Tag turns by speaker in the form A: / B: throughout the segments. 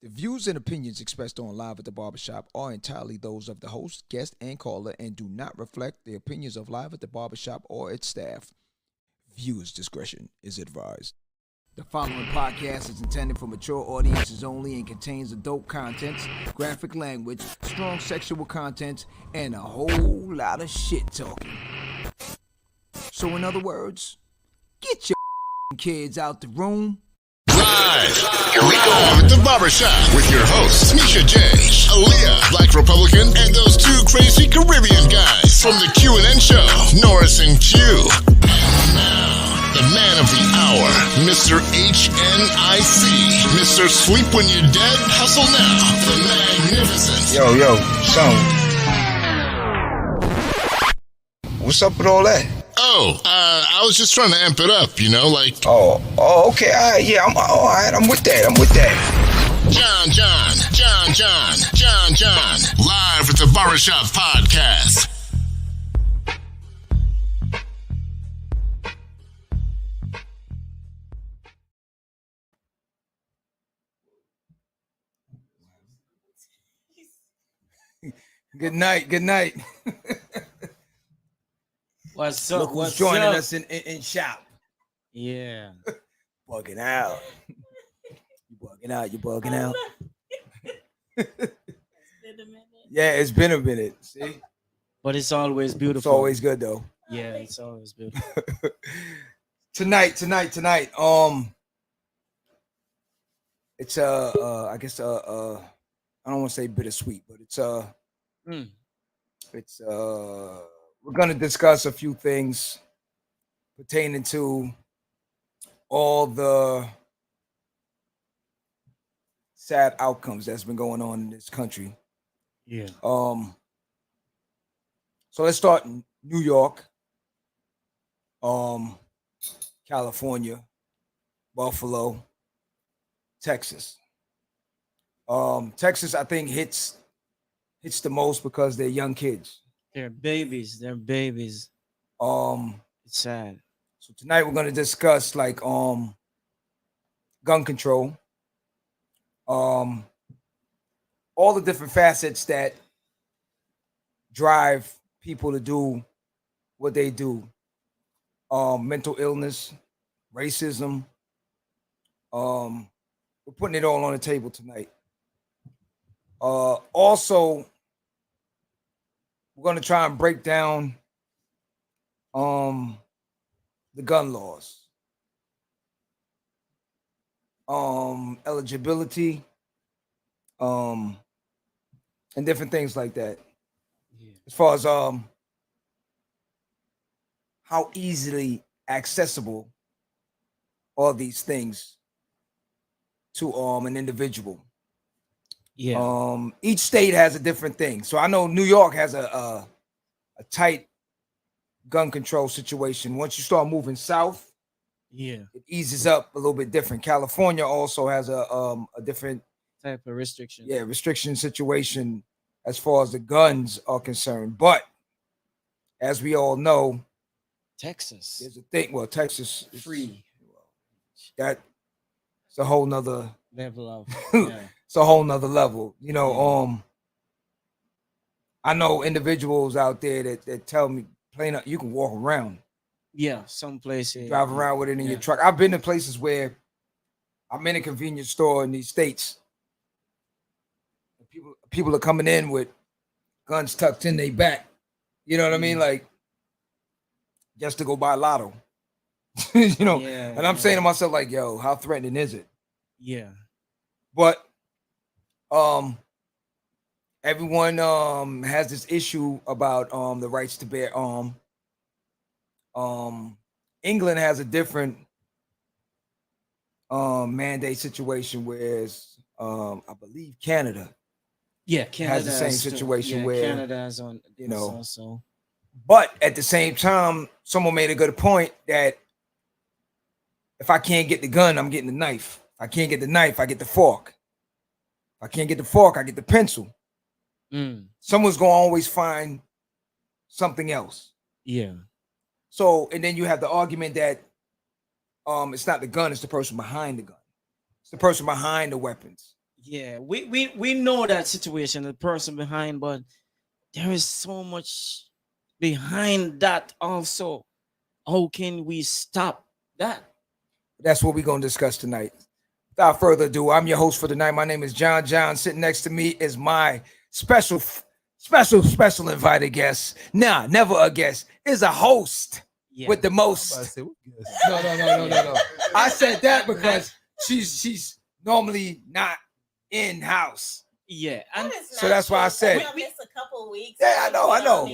A: The views and opinions expressed on Live at the Barbershop are entirely those of the host, guest, and caller and do not reflect the opinions of Live at the Barbershop or its staff. Viewers' discretion is advised. The following podcast is intended for mature audiences only and contains adult contents, graphic language, strong sexual content, and a whole lot of shit talking. So in other words, get your kids out the room.
B: Live, here we go at the barbershop with your hosts, Misha J, Aaliyah, Black Republican, and those two crazy Caribbean guys from the Q&N show, Norris and Q. And now, the man of the hour, Mr. HNIC, Mr. Sleep When You're Dead, Hustle Now, the magnificent.
C: Yo, son. What's up with all that?
B: I was just trying to amp it up, you know, like...
C: Oh, okay, all right, yeah, I'm all right, I'm with that.
B: John, live at the Barbershop Podcast.
A: Good night.
D: What's up?
A: Look who's
D: What's
A: joining
D: up?
A: us in shop.
D: Yeah.
A: Bugging out. You bugging out. Yeah, it's been a minute. See?
D: But it's always beautiful.
A: It's always good though.
D: Yeah, it's always beautiful.
A: Tonight. It's I guess I don't want to say bittersweet, but it's we're gonna discuss a few things pertaining to all the sad outcomes that's been going on in this country.
D: Yeah.
A: So let's start in New York, California, Buffalo, Texas. Texas, I think, hits the most because they're young kids.
D: They're babies. It's sad.
A: So tonight we're gonna discuss like gun control, all the different facets that drive people to do what they do. Mental illness, racism. We're putting it all on the table tonight. Also, we're going to try and break down the gun laws, eligibility, and different things like that.
D: Yeah.
A: As far as how easily accessible all these things to an individual.
D: Yeah.
A: Each state has a different thing. So I know New York has a tight gun control situation. Once you start moving south,
D: Yeah.
A: it eases up a little bit different. California also has a different
D: Type of restriction.
A: restriction situation as far as the guns are concerned. But as we all know,
D: Texas.
A: there's a thing. Well, Texas is
D: Free.
A: That's a whole nother.
D: Level of. Yeah.
A: It's a whole nother level. You know, I know individuals out there that tell me plain up, you can walk around,
D: Yeah. Some places.
A: drive around with it in
D: Yeah.
A: your truck. I've been to places where I'm in a convenience store in these states. People are coming in with guns tucked in their back. You know what I mean? Like just to go buy lotto. You know,
D: Yeah,
A: and I'm saying to myself, like, yo, how threatening is it?
D: Yeah.
A: But everyone has this issue about the rights to bear arm. England has a different mandate situation, whereas I believe Canada
D: Yeah. Canada
A: has the same situation where
D: Canada is on.
A: you know.
D: Also.
A: But at the same time, someone made a good point that if I can't get the gun, I'm getting the knife. If I can't get the knife, I get the fork. If I can't get the fork, I get the pencil. Someone's gonna always find something else.
D: Yeah.
A: So, and then you have the argument that it's not the gun, it's the person behind the gun. It's the person behind the weapons.
D: Yeah, we know that situation, the person behind, but there is so much behind that also. How can we stop that?
A: That's what we're going to discuss tonight. Without further ado, I'm your host for tonight. My name is John. Sitting next to me is my special invited guest. Nah, never a guest. Is a host
D: Yeah.
A: with the most. No. I said that because she's normally not in house.
D: Yeah, and
A: So that's why I said.
E: I missed a couple of weeks.
A: Yeah, I know.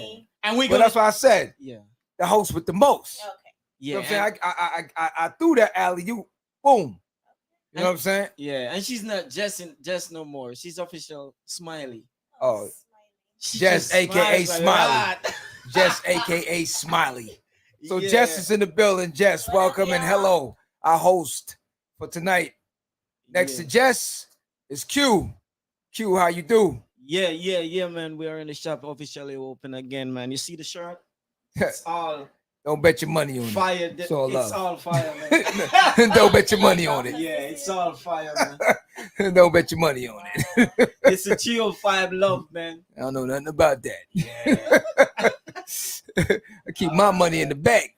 D: and we
A: But that's why I said
D: yeah,
A: the host with the most.
E: Okay.
A: You know
D: yeah,
A: what I'm saying? I threw that alley you boom. You know what I'm saying?
D: yeah, and she's not just no more. She's official Smiley.
A: Oh,
D: She
A: Jess, aka
D: smiles a
A: Smiley.
D: lot.
A: Jess, aka Smiley. So
D: Yeah.
A: Jess is in the building. Jess, welcome and hello. Our host for tonight. Next to Jess is Q. Q, how you do?
D: Yeah, man. We are in the shop officially open again, man. You see the shirt? It's all
A: Don't bet your money on
D: fire.
A: it. It's all love.
D: It's all fire, man.
A: Don't bet your money on it.
D: Yeah, it's all fire, man.
A: Don't bet your money on it.
D: It's a chill 5 love, man.
A: I don't know nothing about that.
D: Yeah.
A: I keep my money in the bank.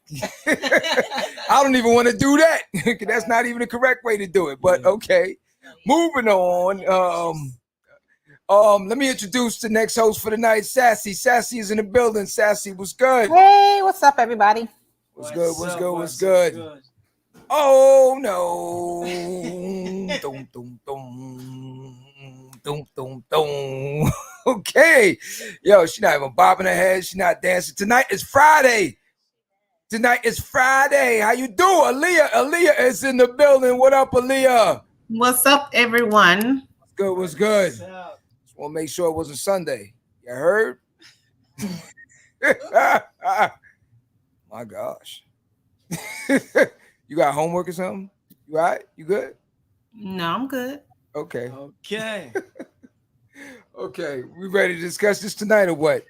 A: I don't even want to do that. That's not even the correct way to do it. But okay. Moving on. Let me introduce the next host for the night, Sassy. Sassy is in the building. Sassy, what's good?
F: Hey, what's up, everybody?
A: What's good? Oh no. Dum, dum, dum. Dum, dum, dum. Okay. Yo, she not even bobbing her head. She not dancing. Tonight is Friday. How you do? Aaliyah is in the building. What up, Aaliyah?
F: What's up, everyone?
A: What's good? Just want to make sure it wasn't Sunday. You heard? My gosh. You got homework or something? You all right? You good?
F: No, I'm good.
A: Okay.
D: Okay.
A: We ready to discuss this tonight or what?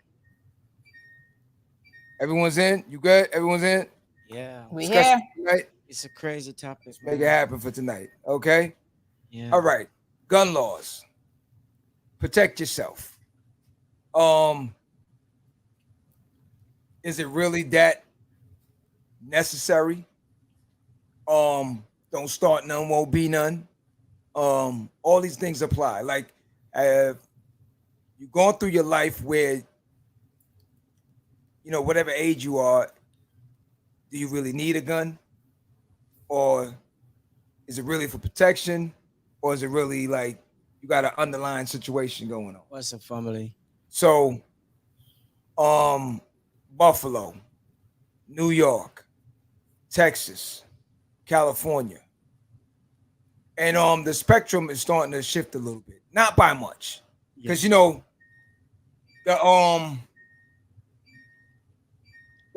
A: Everyone's in? You good? Everyone's in?
D: Yeah.
F: We
A: Discuss
F: here.
A: it tonight.
D: It's a crazy topic.
A: Make it happen for tonight. Okay?
D: Yeah.
A: All right. Gun laws. Protect yourself. Is it really that necessary? Don't start none, won't be none. All these things apply. Like you're going through your life where, you know, whatever age you are, do you really need a gun? Or is it really for protection? Or is it really like you got an underlying situation going on?
D: What's up, family?
A: So, Buffalo, New York, Texas, California. And the spectrum is starting to shift a little bit. Not by much. Because you know, the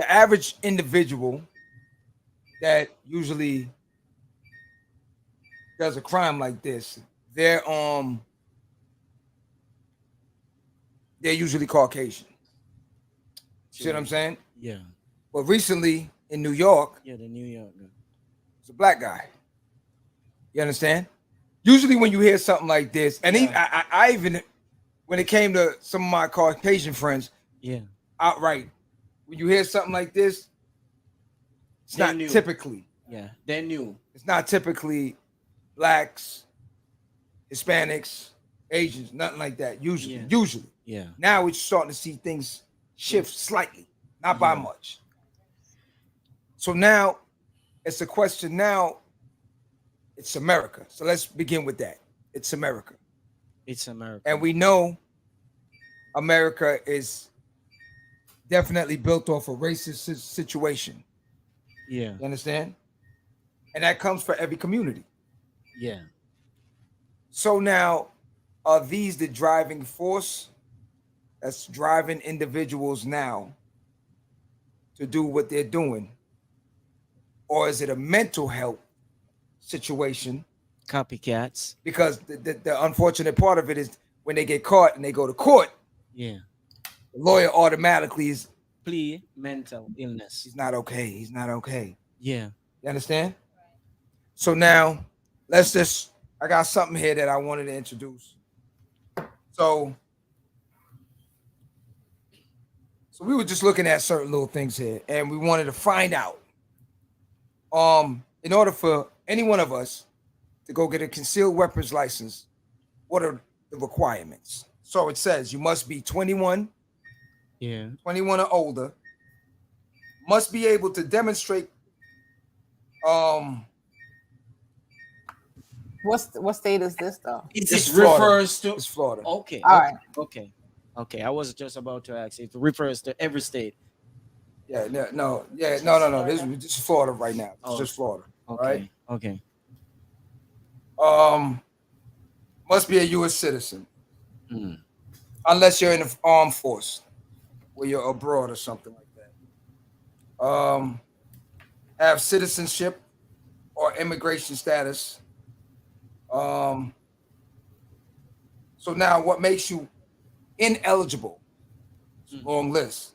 A: average individual that usually does a crime like this, they're usually Caucasian. See what I'm saying?
D: Yeah.
A: But recently in New York,
D: Yeah, the New York guy.
A: it's a black guy. You understand? Usually when you hear something like this, and I even, when it came to some of my Caucasian friends, outright, when you hear something like this, it's
D: They
A: not
D: knew.
A: typically.
D: Yeah, they knew.
A: It's not typically blacks, Hispanics, Asians, nothing like that. Usually.
D: Yeah.
A: Now we're starting to see things shift slightly, not by much. So now it's a question. Now it's America. So let's begin with that. It's America.
D: It's America.
A: And we know America is definitely built off a racist situation.
D: Yeah.
A: You understand? And that comes for every community.
D: Yeah.
A: So now, are these the driving force that's driving individuals now to do what they're doing? Or is it a mental health situation?
D: Copycats.
A: Because the unfortunate part of it is when they get caught and they go to court,
D: Yeah.
A: the lawyer automatically is,
D: Plea mental illness.
A: he's not okay. He's not okay.
D: Yeah.
A: You understand? So now let's just I got something here that I wanted to introduce. So we were just looking at certain little things here, and we wanted to find out, in order for any one of us to go get a concealed weapons license, what are the requirements? So it says you must be 21,
D: Yeah.
A: 21 or older, must be able to demonstrate.
F: What state is this though?
D: It
A: It's
D: it
A: Florida.
D: refers to.
A: It's Florida.
D: Okay.
F: All
D: Okay.
F: right.
D: Okay. Okay. I was just about to ask if it refers to every state.
A: Yeah, no. This is Florida right now. It's
D: Oh,
A: just Florida.
D: Okay.
A: Right?
D: Okay.
A: Must be a U.S. citizen,
D: Mm.
A: unless you're in the armed force, where you're abroad or something like that. Have citizenship or immigration status. So now, what makes you ineligible? Long list.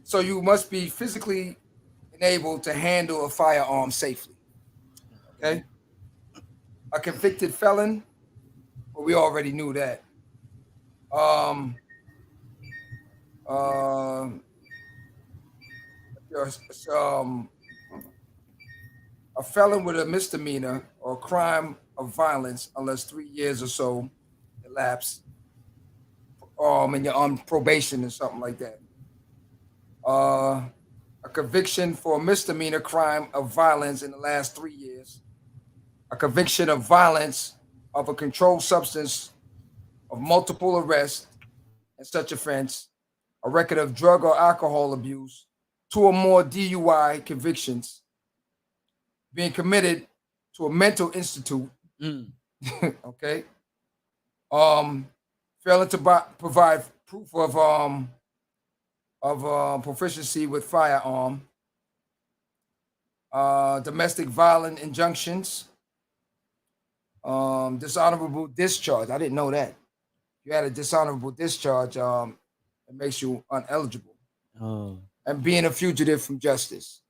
A: So you must be physically enabled to handle a firearm safely. Okay. A convicted felon. Well, we already knew that. There's, a felon with a misdemeanor or crime of violence, unless 3 years or so elapse, and you're on probation or something like that. A conviction for a misdemeanor crime of violence in the last 3 years. A conviction of violence of a controlled substance of multiple arrests and such offense. A record of drug or alcohol abuse. 2 or more DUI convictions. Being committed to a mental institute.
D: Mm.
A: Okay. Failing to provide proof of proficiency with firearm. Domestic violent injunctions. Dishonorable discharge. I didn't know that. You had a dishonorable discharge, it makes you ineligible.
D: Oh.
A: And being a fugitive from justice.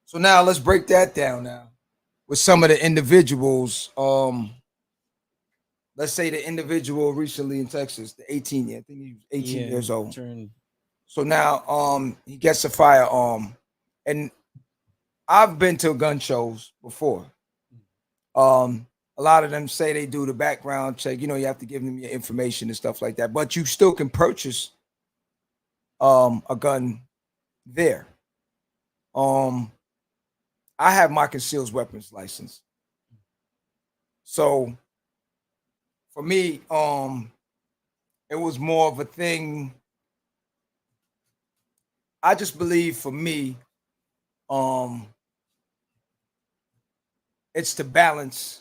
A: So now let's break that down now with some of the individuals. Let's say the individual recently in Texas, the 18 year, I think he was 18 years old. So now he gets a firearm. And I've been to gun shows before. A lot of them say they do the background check. You know, you have to give them your information and stuff like that. But you still can purchase a gun there. I have my concealed weapons license. So for me, it was more of a thing. I just believe for me, it's to balance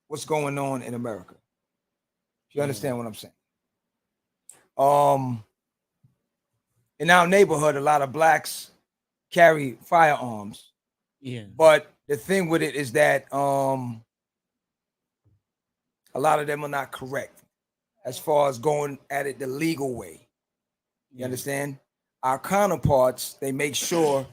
A: what's going on in America. If you understand what I'm saying. In our neighborhood, a lot of blacks carry firearms.
D: Yeah.
A: But the thing with it is that a lot of them are not correct as far as going at it the legal way. You understand? Our counterparts, they make sure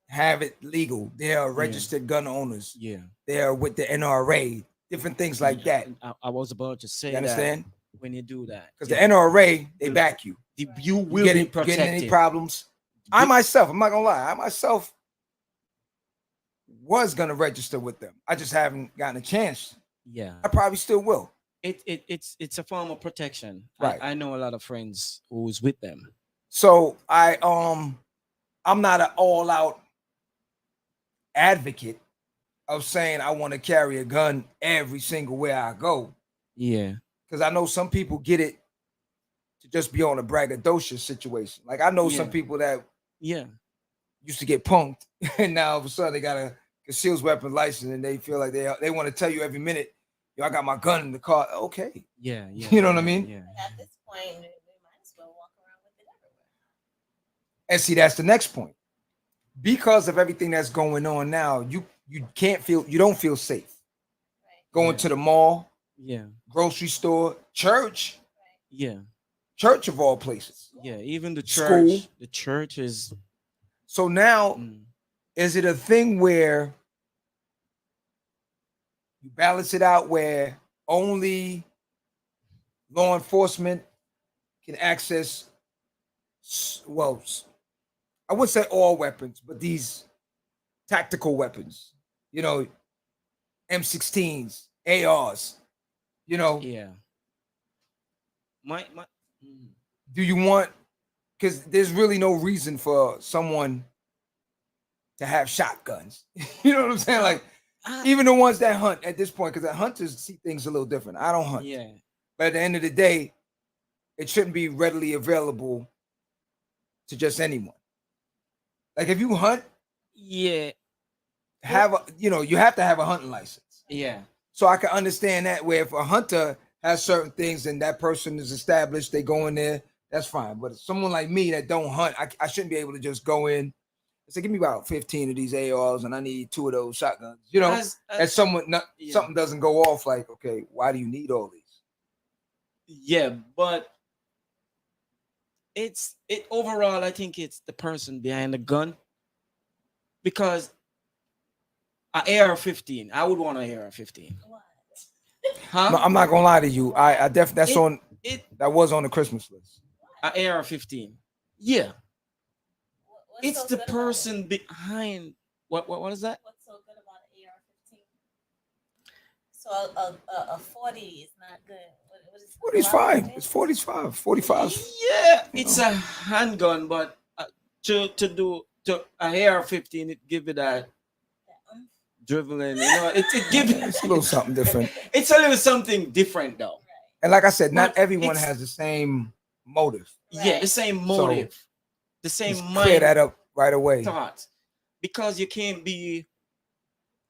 A: have it legal. They are registered gun owners.
D: Yeah.
A: They are with the NRA, different things like that.
D: I was about to say
A: You understand?
D: that when you do that.
A: Because the NRA, they back you.
D: You will
A: you
D: be
A: getting
D: protected.
A: any problems? I myself, I'm not gonna lie, I myself was gonna register with them. I just haven't gotten a chance.
D: Yeah.
A: I probably still will.
D: It's a form of protection.
A: Right.
D: I know a lot of friends who's with them.
A: So I'm not an all-out advocate of saying I want to carry a gun every single way I go.
D: Yeah.
A: Because I know some people get it to just be on a braggadocious situation. Like I know some people that used to get punked, and now all of a sudden they got a concealed weapon license, and they feel like they want to tell you every minute, yo, I got my gun in the car. Okay.
D: Yeah.
A: You know what I mean?
D: Yeah.
E: At this point, we might as well walk around with it everywhere.
A: And see, that's the next point. Because of everything that's going on now, you don't feel safe. Going to the mall, grocery store, church.
D: Yeah.
A: Church of all places.
D: Yeah, even the church.
A: School.
D: The church is.
A: So now, is it a thing where You balance it out where only law enforcement can access, well, I wouldn't say all weapons, but these tactical weapons, you know, M16s, ARs, you know,
D: Yeah. My. Mm.
A: do you want, because there's really no reason for someone to have shotguns. You know what I'm saying? Like,
D: Ah,
A: even the ones that hunt at this point, because the hunters see things a little different. I don't hunt.
D: yeah.
A: But at the end of the day, it shouldn't be readily available to just anyone. Like if you hunt,
D: Yeah.
A: have a, you know, you have to have a hunting license.
D: Yeah.
A: So I can understand that where if a hunter has certain things and that person is established, they go in there, that's fine. But someone like me that don't hunt, I shouldn't be able to just go in and say, give me about 15 of these ARs and I need 2 of those shotguns. You know, as someone
D: yeah.
A: something doesn't go off, like, okay, why do you need all these?
D: Yeah, but it overall, I think it's the person behind the gun, because a AR-15, I would want an AR-15.
E: What?
D: Huh?
A: No, I'm not gonna lie to you. I definitely that's
D: It-
A: on
D: it
A: that was on the Christmas list.
D: a AR-15. Yeah,
E: What's
D: it's
E: so
D: the
E: good about it?
D: person behind. What is that?
E: What's so good about an AR-15? So a 40 is not good. What is
A: 40's
E: a lot of
A: fine. It's 40's fine. 45's.
D: Yeah, it's a handgun, but to a AR-15, it give it that dribbling. You know, it give
A: It's a little something different.
D: it's a little something different though.
A: And like I said, not
D: But
A: everyone
D: it's-
A: has the same motive.
D: Yeah, the same motive, the same
A: Just
D: mind
A: clear that up right away.
D: thought, because you can't be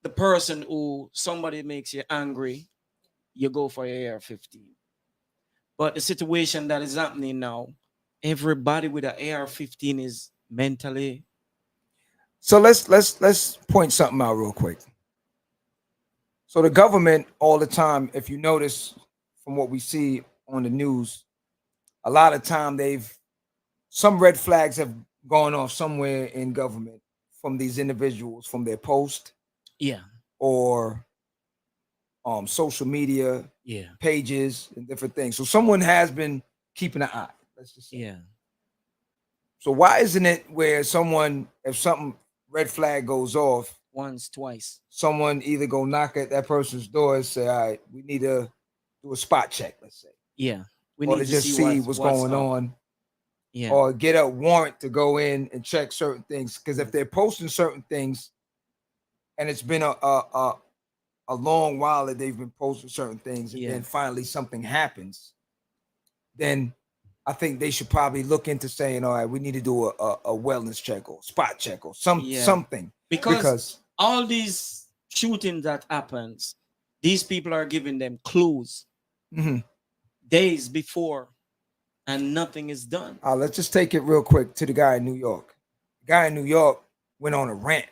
D: the person who somebody makes you angry, you go for your AR-15. But the situation that is happening now, everybody with an AR-15 is mentally.
A: So let's point something out real quick. So the government all the time, if you notice from what we see on the news, a lot of time some red flags have gone off somewhere in government from these individuals from their post
D: Yeah,
A: or social media
D: yeah,
A: pages and different things. So someone has been keeping an eye. Let's just say.
D: yeah,
A: So why isn't it where someone, if something red flag goes off,
D: once, twice.
A: someone either go knock at that person's door and say, all right, we need to do a spot check, let's say.
D: Yeah, we
A: Or
D: need
A: to just see what's going
D: up.
A: on.
D: Yeah,
A: Or get a warrant to go in and check certain things. Because if they're posting certain things and it's been a long while that they've been posting certain things, and
D: Yeah.
A: then finally something happens, then I think they should probably look into saying, all right, we need to do a wellness check or spot check or
D: Yeah.
A: something.
D: because all these shootings that happens, these people are giving them clues
A: Mhm.
D: days before, and nothing is done.
A: Let's just take it real quick to the guy in New York. The guy in New York went on a rant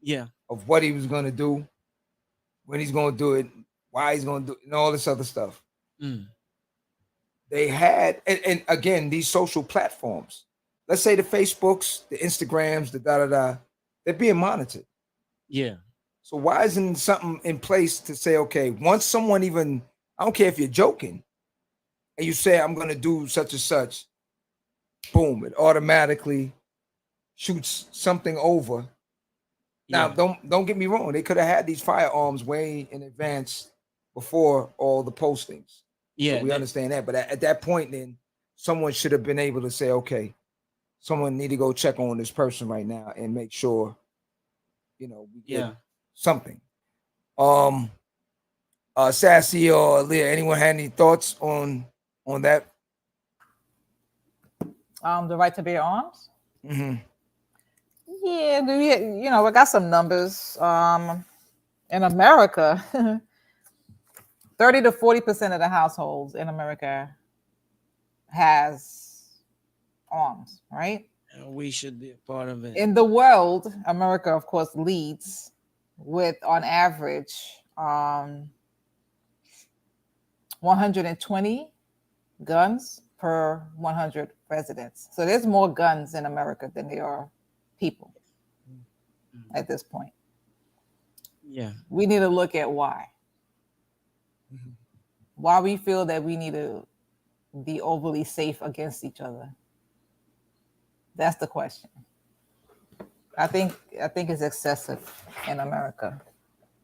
D: Yeah,
A: of what he was going to do, when he's going to do it, why he's going to do it, and all this other stuff.
D: Mm.
A: They had, and again, these social platforms, let's say the Facebooks, the Instagrams, the da-da-da, they're being monitored.
D: Yeah,
A: So why isn't something in place to say, okay, once someone even, I don't care if you're joking, and you say, I'm going to do such and such, boom, it automatically shoots something over. Now,
D: yeah,
A: don't get me wrong. They could have had these firearms way in advance before all the postings.
D: yeah.
A: So we understand that. But at that point, then someone should have been able to say, okay, someone need to go check on this person right now and make sure, we get
D: Yeah.
A: something. Sassy or Leah, anyone had any thoughts on that?
F: The right to bear arms.
A: Mm-hmm.
F: Yeah, we got some numbers. In America, 30 to 40% of the households in America has arms, right?
D: And we should be a part of it.
F: In the world, America, of course, leads with, on average, 120 guns per 100 residents. So there's more guns in America than there are people at this point.
D: Yeah,
F: We need to look at why. Why we feel that we need to be overly safe against each other. That's the question. I think it's excessive in America.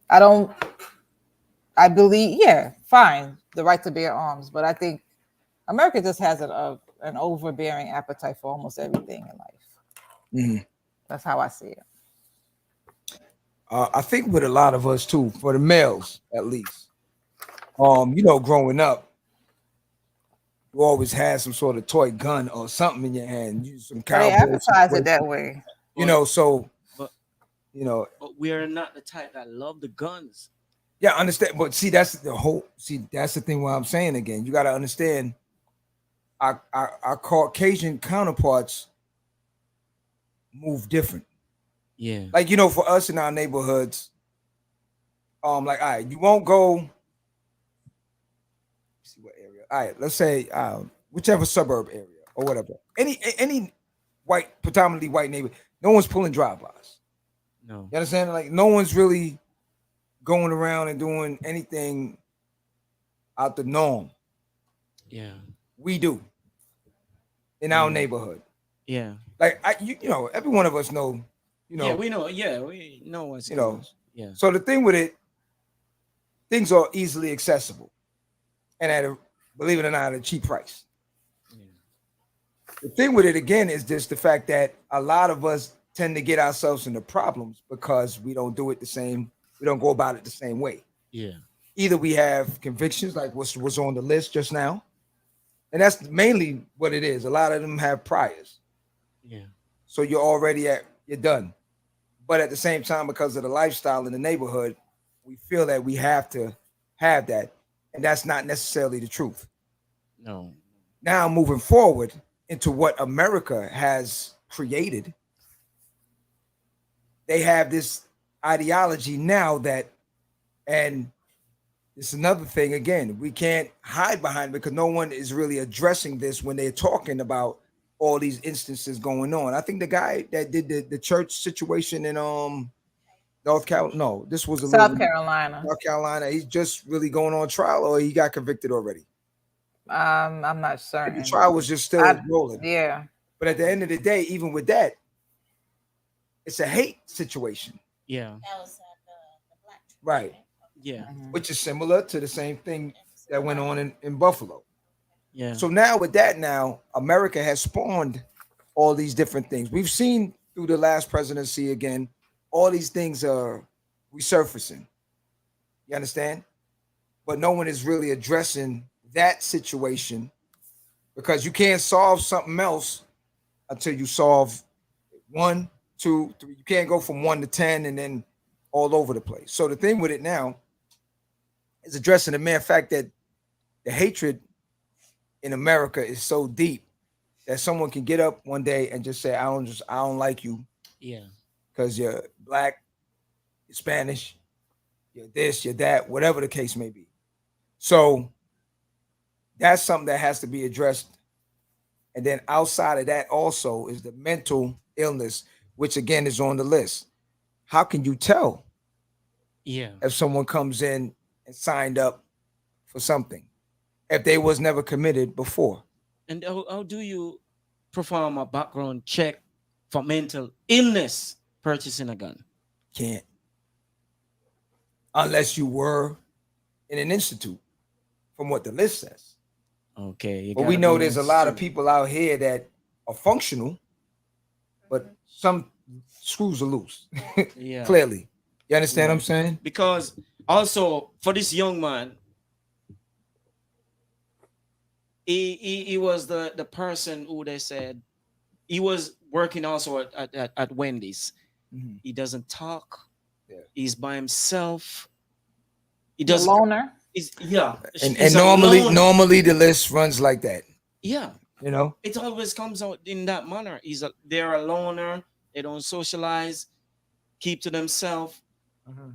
F: I believe, yeah, fine, the right to bear arms, but I think America just has an overbearing appetite for almost everything in life. That's how I see it.
A: I think with a lot of us too, for the males at least, growing up, you always had some sort of toy gun or something in your hand. You some
F: But they
A: cowboy
F: advertise it
A: situation.
F: that way.
A: So
D: But
A: but
D: we're not the type that love the guns.
A: yeah, I understand. But see, that's the thing. What I'm saying again, you got to understand our Caucasian counterparts move different.
D: Yeah.
A: Like for us in our neighborhoods, like all right, you won't go. See what area? All right, let's say whichever suburb area or whatever. Any white, predominantly white neighbor, no one's pulling drive-bys.
D: No.
A: You understand? Like no one's really going around and doing anything out the norm.
D: Yeah.
A: We do in our neighborhood.
D: Yeah.
A: Like every one of us know.
D: Yeah, we know. Yeah, we know what's going on. Yeah.
A: So the thing with it, things are easily accessible, and believe it or not, at a cheap price. Yeah. The thing with it again is just the fact that a lot of us tend to get ourselves into problems because we don't do it the same. We don't go about it the same way.
D: Yeah.
A: Either we have convictions like what's on the list just now, and that's mainly what it is. A lot of them have priors.
D: Yeah.
A: So you're done. But at the same time, because of the lifestyle in the neighborhood, we feel that we have to have that. And that's not necessarily the truth.
D: No.
A: Now moving forward into what America has created, they have this ideology now and it's another thing again, we can't hide behind it because no one is really addressing this when they're talking about all these instances going on. I think the guy that did the church situation in North Carolina, no, this was
F: South Carolina.
A: North Carolina. He's just really going on trial, or he got convicted already.
F: I'm not certain.
A: The trial was just still rolling.
F: Yeah.
A: But at the end of the day, even with that, it's a hate situation.
D: Yeah.
E: That was the black.
A: Right.
D: Yeah.
A: Which is similar to the same thing that went on in Buffalo.
D: Yeah.
A: So now with that, America has spawned all these different things. We've seen through the last presidency again, all these things are resurfacing. You understand? But no one is really addressing that situation because you can't solve something else until you solve 1, 2, 3. You can't go from 1 to 10 and then all over the place. So the thing with it now is addressing the mere fact that the hatred in America is so deep that someone can get up one day and just say, I don't like you.
D: Yeah.
A: Because you're black, you're Spanish, you're this, you're that, whatever the case may be. So that's something that has to be addressed. And then outside of that also is the mental illness, which again is on the list. How can you tell if someone comes in and signed up for something if they was never committed before?
D: And how do you perform a background check for mental illness purchasing a gun?
A: Can't. Unless you were in an institute, from what the list says.
D: Okay.
A: But we know there's a lot of people out here that are functional, but some screws are loose.
D: Yeah.
A: Clearly. You understand what I'm saying?
D: Because also for this young man, he was the person who they said he was working also at Wendy's. Mm-hmm. He doesn't talk. Yeah. He's by himself. He doesn't.
F: Loner.
A: And normally the list runs like that.
D: Yeah.
A: You know,
D: it always comes out in that manner. They're a loner. They don't socialize. Keep to themselves. Mm-hmm.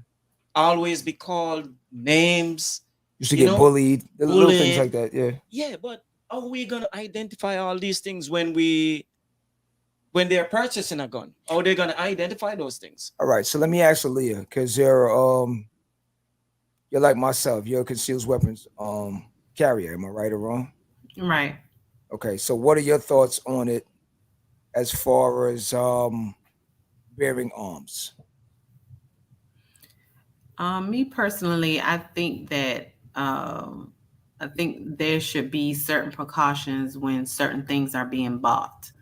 D: Always be called names.
A: Used to get bullied. The little things like that. Yeah.
D: Yeah, but how are we gonna identify all these things when they're purchasing a gun? How are they gonna identify those things?
A: All right. So let me ask Aaliyah, because there are you're like myself. You're a concealed weapons carrier. Am I right or wrong?
G: Right.
A: Okay. So what are your thoughts on it as far as bearing arms?
G: Me personally, I think there should be certain precautions when certain things are being bought.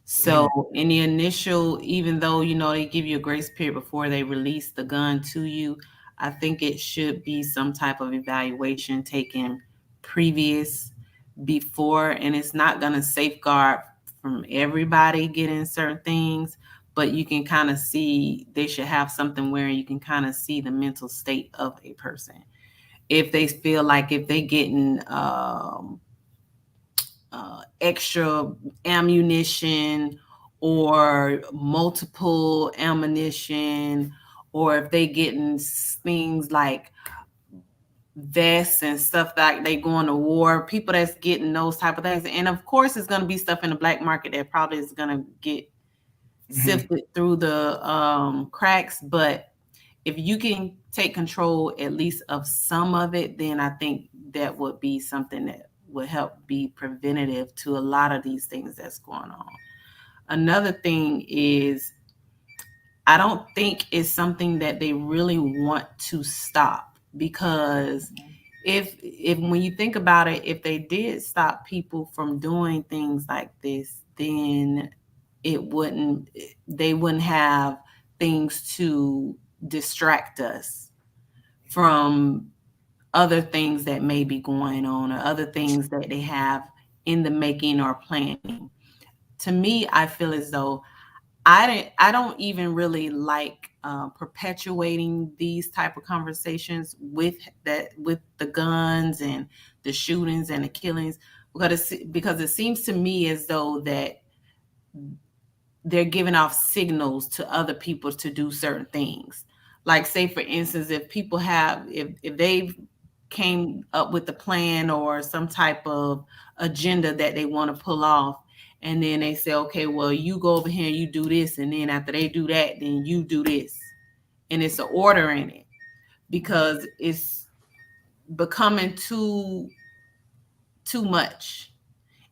G: So in the initial, even though they give you a grace period before they release the gun to you, I think it should be some type of evaluation taken previous before, and it's not going to safeguard from everybody getting certain things, but you can kind of see they should have something where you can kind of see the mental state of a person. If they feel like if they getting extra ammunition or multiple ammunition, or if they getting things like vests and stuff like they going to war, people that's getting those type of things. And of course, it's going to be stuff in the black market that probably is going to get sifted through the cracks. But if you can take control at least of some of it, then I think that would be something that would help be preventative to a lot of these things that's going on. Another thing is, I don't think it's something that they really want to stop, because if when you think about it, if they did stop people from doing things like this, then they wouldn't have things to distract us from other things that may be going on, or other things that they have in the making or planning. To me, I feel as though I don't even really like perpetuating these type of conversations with the guns and the shootings and the killings, because it seems to me as though that they're giving off signals to other people to do certain things. Like, say for instance, if people if they've came up with a plan or some type of agenda that they want to pull off, and then they say, okay, well, you go over here and you do this, and then after they do that, then you do this, and it's an order in it, because it's becoming too much.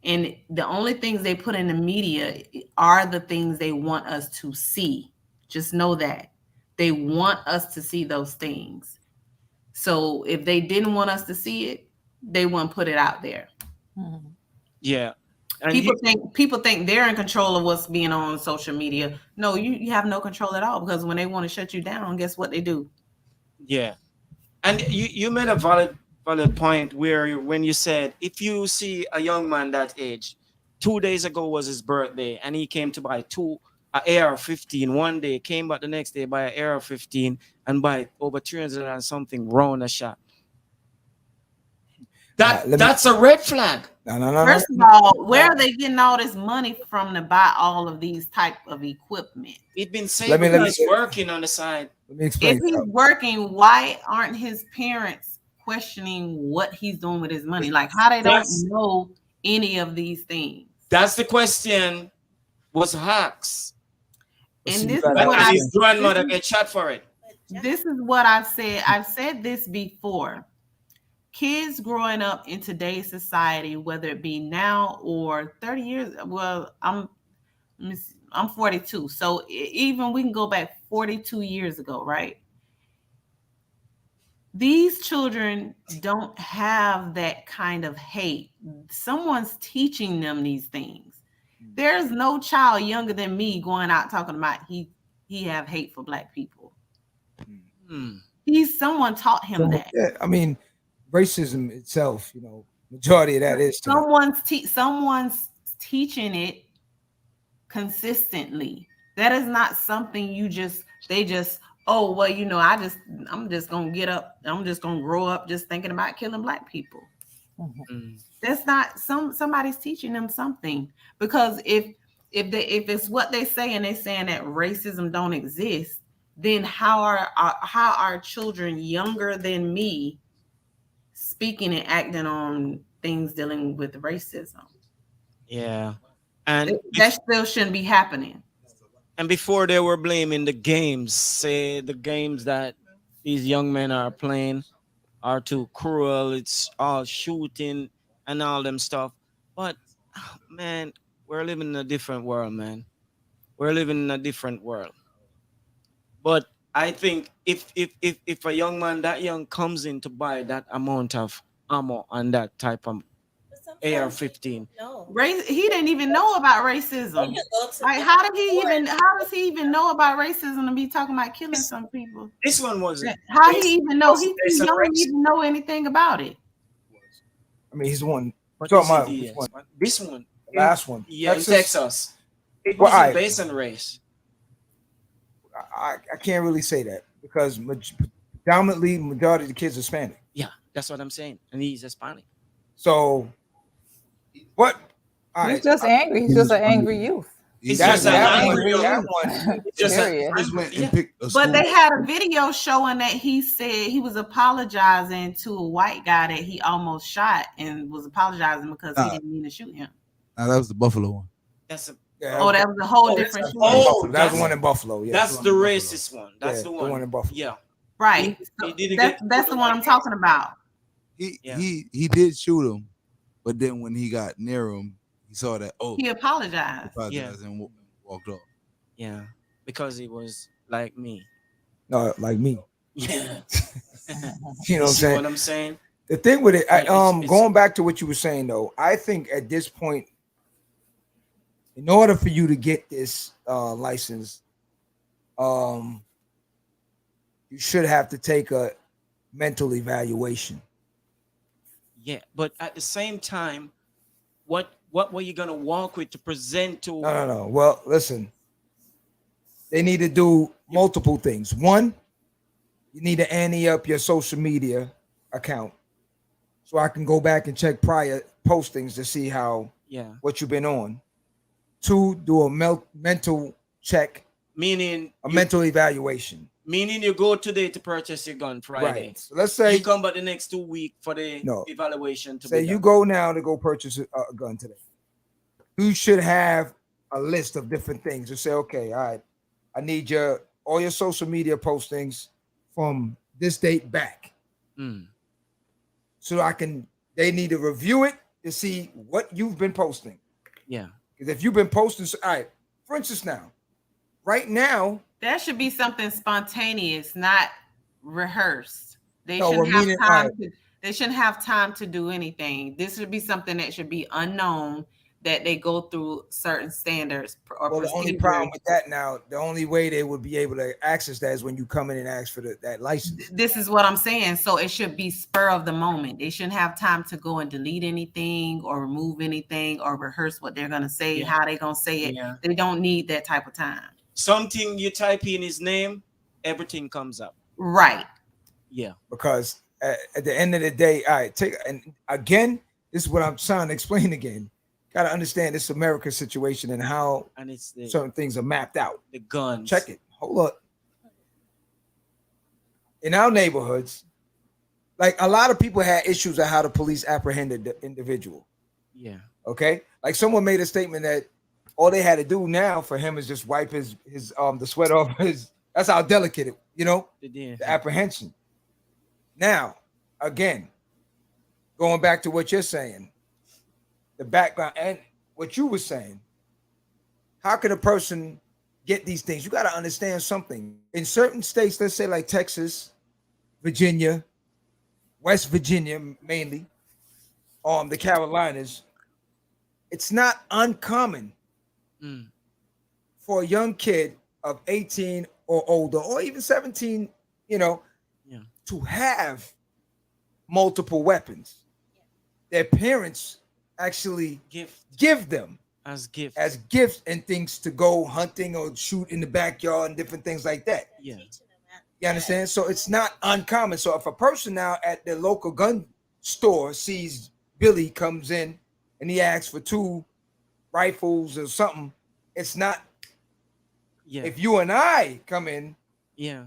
G: And the only things they put in the media are the things they want us to see. Just know that they want us to see those things. So if they didn't want us to see it, they wouldn't put it out there.
D: Yeah. And
G: people think they're in control of what's being on social media. No, you have no control at all, because when they want to shut you down, guess what they do?
D: Yeah. And you made a valid point where when you said, if you see a young man that age, 2 days ago was his birthday, and he came to buy a AR-15 one day, came back the next day, buy an AR-15 and buy over 300 and something round a shot. That's a red flag.
A: No.
G: First of all, where are they getting all this money from to buy all of these type of equipment?
D: He's been saying he's working on the side.
A: Let me explain.
G: If he's working, why aren't his parents questioning what he's doing with his money? Like, how they don't know any of these things?
D: That's the question was hacks.
G: And this is what
D: his grandmother get shot for it.
G: This is what I've said. I've said this before. Kids growing up in today's society, whether it be now or 30 years, well, I'm 42. So even we can go back 42 years ago, right? These children don't have that kind of hate. Someone's teaching them these things. There's no child younger than me going out talking about he have hate for black people. Someone taught him that.
A: Yeah, I mean, racism itself, majority of that is
G: someone's teaching it consistently. That is not something oh, well, I'm just gonna get up, I'm just gonna grow up just thinking about killing black people. That's not somebody's teaching them something, because if it's what they say and they're saying that racism don't exist, then how are children younger than me speaking and acting on things dealing with racism?
D: Yeah. And
G: that still shouldn't be happening.
D: And before they were blaming the games, say the games that these young men are playing, are too cruel. It's all shooting and all them stuff. But man, we're living in a different world, man. We're living in a different world. But I think if a young man that young comes in to buy that amount of ammo and that type of
E: But sometimes
D: AR-15,
E: no.
G: He didn't even know about
E: When
G: racism.
E: you go to
G: Like, how does he even know about racism and be talking about killing some people?
D: this one wasn't.
G: How he even know? He's
D: Based
G: too
D: on
G: young to
D: race.
G: even know anything about it.
C: I mean, he's the one.
D: But
C: Talking
D: this,
C: about
D: is
C: which one?
D: this one,
C: The last one.
D: yeah, in Texas, it
C: Well,
D: wasn't
C: alright.
D: based on race.
C: I can't really say that because predominantly majority of the kids are Hispanic.
D: Yeah, that's what I'm saying, and he's Hispanic.
C: So, what? All
F: He's
C: right,
F: just angry. He's just an angry youth.
D: It's
C: That-
D: just an
C: that
D: angry
C: one- that
D: youth.
C: one-
D: It's just
F: Period.
H: Just went and
D: yeah.
H: picked a
G: But
H: school.
G: they had a video showing that he said he was apologizing to a white guy that he almost shot and was apologizing because he
H: Nah.
G: didn't mean to shoot him.
H: Nah, that was the Buffalo one.
D: That's a,
C: Yeah,
G: Oh, that was a whole
D: Oh,
G: different
D: that's-
G: shooting.
D: oh,
C: that's the
D: that's-
C: one in Buffalo. Yeah,
D: that's
H: one
D: the
H: in Buffalo.
D: racist one. That's
C: Yeah,
D: the
C: the
D: one.
C: one in Buffalo.
D: Yeah,
G: Right.
D: He didn't
G: That's
D: get-
G: that's the one I'm talking about.
D: Yeah.
H: He did shoot him, but then when he got near him, he saw that
G: He apologized.
H: apologized and walked off.
D: yeah, because he was like me.
C: No, like me.
D: Yeah,
C: You know what I'm
D: see
C: saying?
D: what I'm saying?
C: The thing with it,
D: It's-
C: going back to what you were saying though, I think at this point, in order for you to get this license, you should have to take a mental evaluation.
D: Yeah, but at the same time, what were you gonna walk with to present to?
C: No. Well, listen, they need to do multiple things. One, you need to ante up your social media account so I can go back and check prior postings to see how
D: Yeah,
C: what you've been on. Two, do a mental check,
D: meaning
C: a mental evaluation.
D: meaning you go today to purchase your gun Friday.
C: Right. So let's say
D: You come back the next 2 weeks for the
C: No.
D: evaluation to
C: say
D: be
C: you
D: done.
C: go now to go purchase a gun today. You should have a list of different things to say, okay, all right, I need all your social media postings from this date back.
D: Mm.
C: So they need to review it to see what you've been posting.
D: Yeah,
C: Because if you've been posting, all right, for instance now, right now,
G: That should be something spontaneous, not rehearsed. They
C: No,
G: shouldn't
C: we're
G: have
C: meaning-
G: time.
C: alright.
G: They shouldn't have time to do anything. This should be something that should be unknown. That they go through certain standards or
C: well, the only
G: procedures.
C: problem with that now, the only way they would be able to access that is when you come in and ask for that license.
G: This is what I'm saying. So it should be spur of the moment. They shouldn't have time to go and delete anything or remove anything or rehearse what they're gonna say,
D: Yeah.
G: how they're gonna say it.
D: Yeah.
G: They don't need that type of time.
D: something you type in his name, everything comes up.
G: Right.
D: Yeah,
C: Because at the end of the day, all right, and again, this is what I'm trying to explain again. Got to understand this America situation and how
D: and it's the
C: certain things are mapped out.
D: the guns.
C: Check it. Hold up. In our neighborhoods, like a lot of people had issues of how the police apprehended the individual.
D: Yeah,
C: Okay, like someone made a statement that all they had to do now for him is just wipe his the sweat off his. That's how delicate it, the apprehension. Now, again, going back to what you're saying, the background and what you were saying, how can a person get these things? You got to understand something. In certain states, let's say like Texas, Virginia, West Virginia mainly, the Carolinas, it's not uncommon for a young kid of 18 or older, or even 17, to have multiple weapons. Their parents actually give them
D: as gifts.
C: and things to go hunting or shoot in the backyard and different things like that.
D: Yeah,
C: You understand? So it's not uncommon. So if a person now at the local gun store sees Billy comes in and he asks for 2 rifles or something, it's not.
D: yeah,
C: If you and I come in
D: yeah,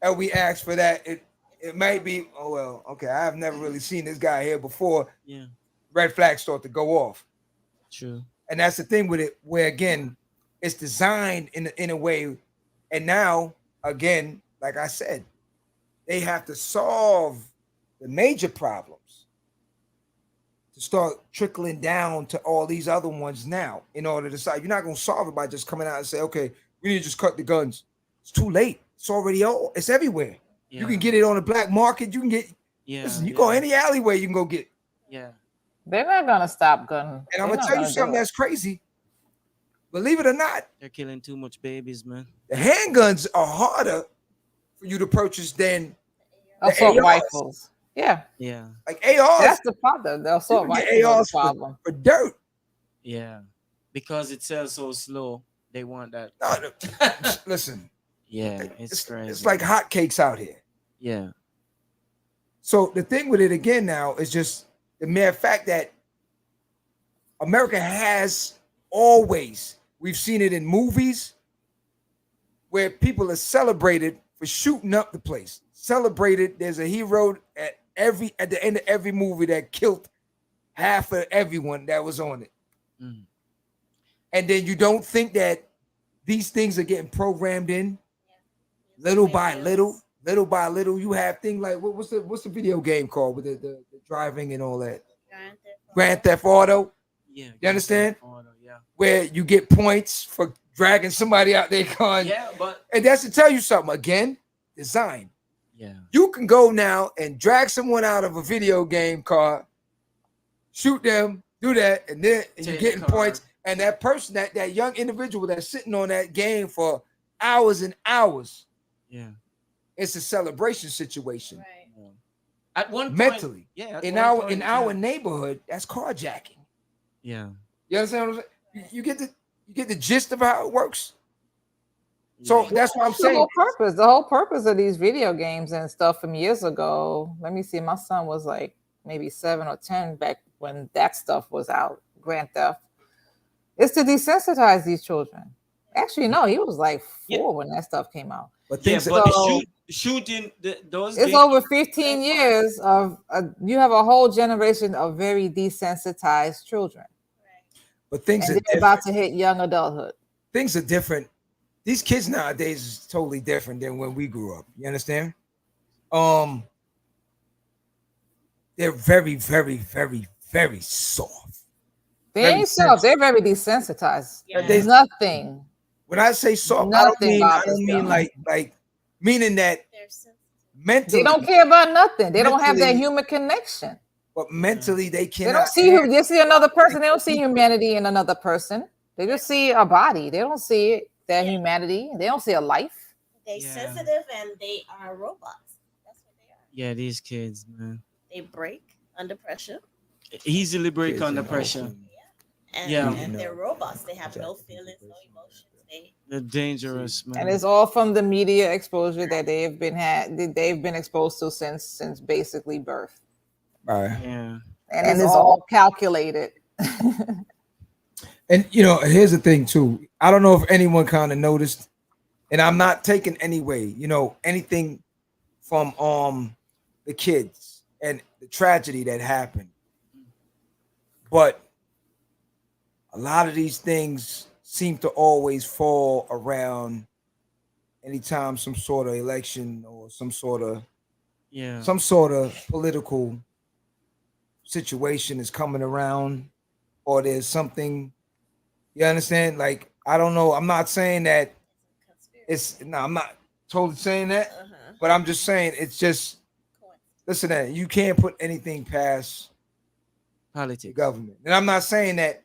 C: and we ask for that, it might be, oh well, okay, I've never really seen this guy here before.
D: yeah.
C: Red flags start to go off.
D: True.
C: And that's the thing with it, where again, it's designed in a way. And now, again, like I said, they have to solve the major problems to start trickling down to all these other ones now in order to decide. You're not going to solve it by just coming out and say, okay, we need to just cut the guns. It's too late. It's already all, it's everywhere.
D: Yeah.
C: You can get it on the black market. You can get, listen, you go any alleyway, you can go get it.
D: Yeah.
F: They're not going to stop gun.
C: And I'm going to tell you something that's crazy. Believe it or not,
D: they're killing too much babies, man.
C: The handguns are harder for you to purchase than
F: assault rifles. Yeah.
D: Yeah.
C: Like ARs.
F: That's the problem. The assault rifles are the problem.
C: For dirt.
D: Yeah. Because it sells so slow, they want that.
C: No, listen.
D: Yeah, it's crazy.
C: It's like hotcakes out here.
D: Yeah.
C: So the thing with it again now is just the mere fact that America has always, we've seen it in movies where people are celebrated for shooting up the place. Celebrated, there's a hero at the end of every movie that killed half of everyone that was on it. Mm. And then you don't think that these things are getting programmed in little by little. You have things like what's the video game called with the driving and all that? Grand Theft Auto.
D: Yeah.
C: You understand?
D: Auto, yeah.
C: Where you get points for dragging somebody out their car.
D: Yeah, but
C: and that's to tell you something again. Design.
D: Yeah. You
C: can go now and drag someone out of a video game car, shoot them, do that, and then you're getting points. And that person, that young individual that's sitting on that game for hours and hours.
D: Yeah.
C: It's a celebration situation.
E: Right.
D: Yeah. At one point,
C: mentally.
D: Yeah.
C: In our neighborhood, that's carjacking.
D: Yeah.
C: You understand what I'm saying? You get the gist of how it works. So that's what I'm saying.
F: The whole purpose of these video games and stuff from years ago. Let me see. My son was like maybe 7 or 10 back when that stuff was out. Grand Theft. It's to desensitize these children. Actually, no, he was like 4 when that stuff came out.
C: But
D: shooting those.
F: It's over 15 years of you have a whole generation of very desensitized children.
C: But things
F: are about to hit young adulthood.
C: Things are different. These kids nowadays is totally different than when we grew up. You understand? They're very, very, very, very soft.
F: They ain't soft. They're very desensitized.
E: Yeah.
F: There's nothing.
C: When I say soft, I don't mean like meaning that mentally
F: they don't care about nothing. They don't have that human connection.
C: But mentally they can't.
F: They don't see who they see another person. They don't see humanity in another person. They just see a body. They don't see their humanity. They don't see a life.
E: They're sensitive and they are robots. That's what they are.
D: Yeah, these kids, man.
E: They break under pressure.
D: Easily break under pressure.
E: And they're robots. They have no feelings, no emotions.
D: They're dangerous, man.
F: And it's all from the media exposure that they've been exposed to since basically birth.
C: Right.
D: Yeah.
F: And it's all calculated.
C: And here's the thing too. I don't know if anyone kind of noticed, and I'm not taking anything from the kids and the tragedy that happened. But a lot of these things seem to always fall around anytime some sort of election or some sort of political situation is coming around, or there's something, you understand? Like, I don't know. I'm not saying that I'm not totally saying that, but I'm just saying it's just, listen, you can't put anything past
D: politics,
C: government. And I'm not saying that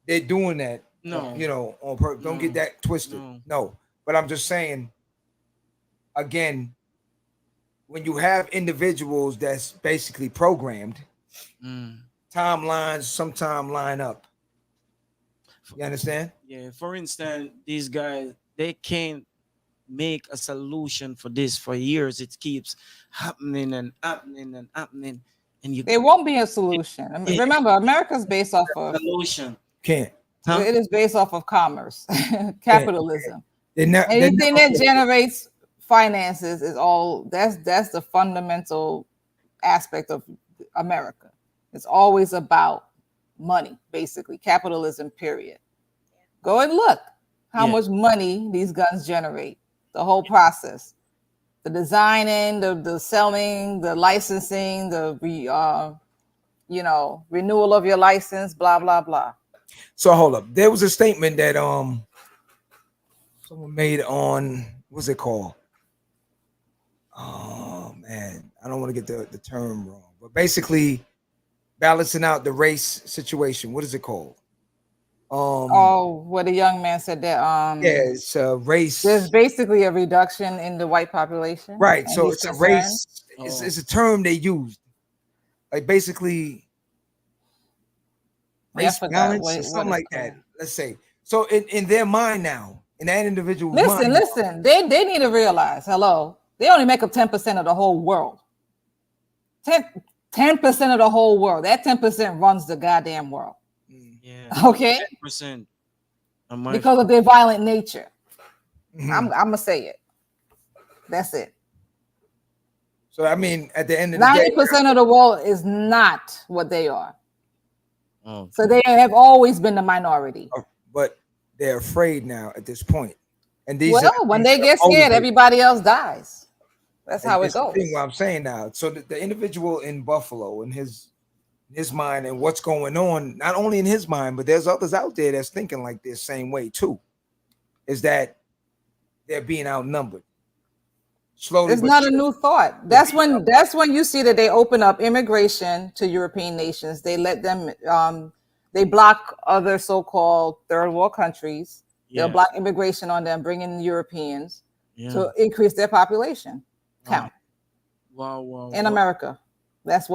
C: they're doing that.
D: No,
C: on purpose. Don't get that twisted. No, but I'm just saying, again, when you have individuals that's basically programmed, timelines sometimes line up. You understand?
D: Yeah. For instance, these guys, they can't make a solution for this for years. It keeps happening and happening and happening, and
F: there won't be a solution. Remember, America's based off of
D: solution.
C: Can't.
F: Huh? It is based off of commerce, capitalism. Anything that generates finances is all. That's the fundamental aspect of America. It's always about money, basically capitalism. Period. Go and look how much money these guns generate. The whole process. the designing, the selling, the licensing, the renewal of your license, blah blah blah.
C: So hold up, there was a statement that someone made on what's it called? Oh man, I don't want to get the term wrong, but basically balancing out the race situation. What is it called?
F: What a young man said that
C: yeah, it's a race.
F: There's basically a reduction in the white population.
C: Right. So it's a race. It's a term they used. Like basically race balance or something like that. Let's say. So in their mind now, in that individual mind.
F: Listen, they need to realize, they only make up 10% of the whole world. 10% of the whole world. That 10% runs the goddamn world.
D: Yeah.
F: Okay.
D: 10%.
F: Because of their violent nature. Mm-hmm. I'm gonna say it. That's it.
C: So I mean, at the end of the day,
F: 90% of the world is not what they are. Oh. So they have always been the minority.
C: But they're afraid now at this point. And
F: when they get scared, everybody else dies. That's how it goes.
C: The thing what I'm saying now. So the individual in Buffalo and his mind and what's going on, not only in his mind, but there's others out there that's thinking like this same way too, is that they're being outnumbered. Slowly,
F: it's not a new thought. That's when you see that they open up immigration to European nations. They let them, they block other so-called third world countries. Yeah. They'll block immigration on them, bringing Europeans to increase their population count.
D: Wow.
F: In America. That's